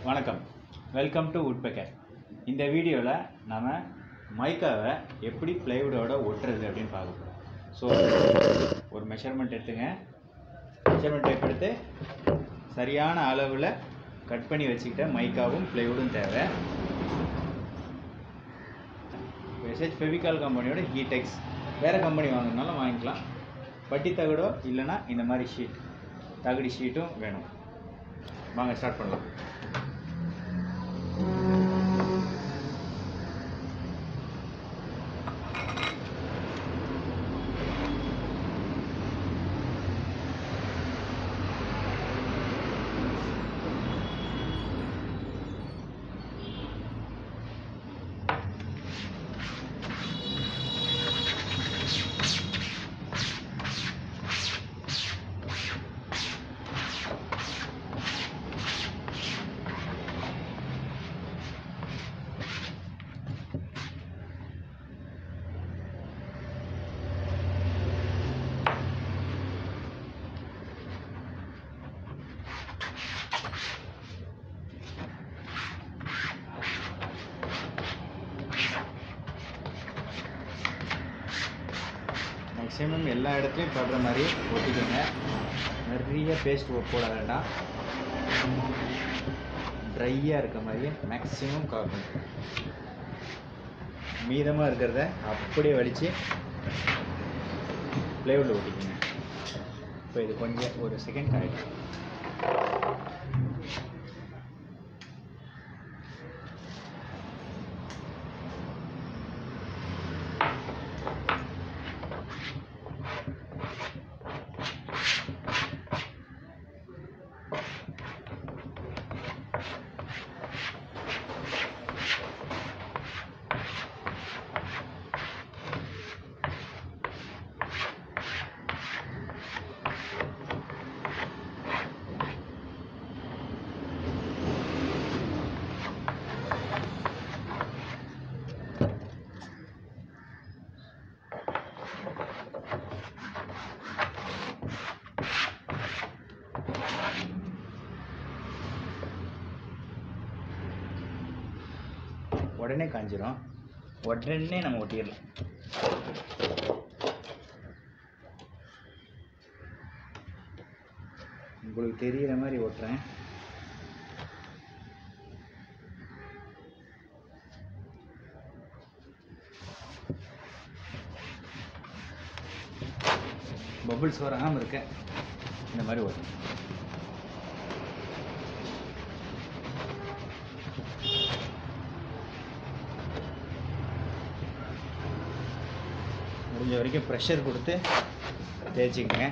வணக்கம், welcome to வுட்பெக்கர். இந்த வீடியோவில் நம்ம மைக்காவை எப்படி பிளைவுடோட ஒட்டுறது அப்படின்னு பார்க்க போகிறோம். ஸோ ஒரு மெஷர்மெண்ட் எடுத்துங்க. மெஷர்மெண்ட் டேப் எடுத்து சரியான அளவில் கட் பண்ணி வச்சுக்கிட்ட மைக்காவும் பிளைவுடும் தேவை. எஸ்ஹெச் ஃபெவிகால் கம்பெனியோட ஹீடெக்ஸ், வேறு கம்பெனி வாங்கினாலும் வாங்கிக்கலாம். பட்டி தகடோ இல்லைனா இந்த மாதிரி ஷீட், தகடி ஷீட்டும் வேணும். வாங்க ஸ்டார்ட் பண்ணலாம். மேக்ஸிமம் எல்லா இடத்துலையும் படுற மாதிரி ஒட்டிக்கோங்க. நிறைய பேஸ்ட் போட வேண்டாம். ட்ரையாக இருக்க மாதிரியே மேக்ஸிமம் காக்கணும். மீதமாக இருக்கிறத அப்படியே வலித்து பிளைவுட்டில் ஒட்டிக்கோங்க. இப்போ இது கொஞ்சம் ஒரு செகண்ட் ஆகிடும். உடனே காஞ்சிரும். உடனே நம்ம ஒட்டிடலாம். உங்களுக்கு தெரிகிற மாதிரி ஒட்டுறேன். பபிள்ஸ் வராமல் இருக்க இந்த மாதிரி ஓட்டுறேன். முடிஞ்ச வரைக்கும் ப்ரெஷர் கொடுத்து தேய்ச்சிக்கங்க.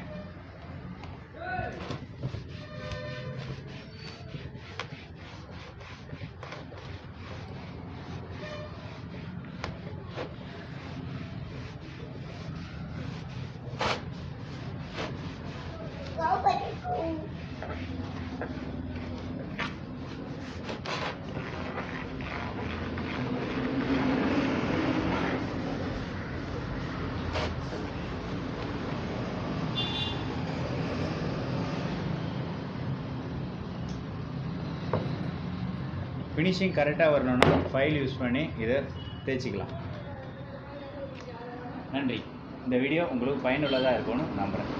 ஃபினிஷிங் கரெக்டாக வரணும்னா ஃபைல் யூஸ் பண்ணி இதை தேய்ச்சிக்கலாம். நன்றி. இந்த வீடியோ உங்களுக்கு பயனுள்ளதாக இருக்கும்னு நம்புகிறேன்.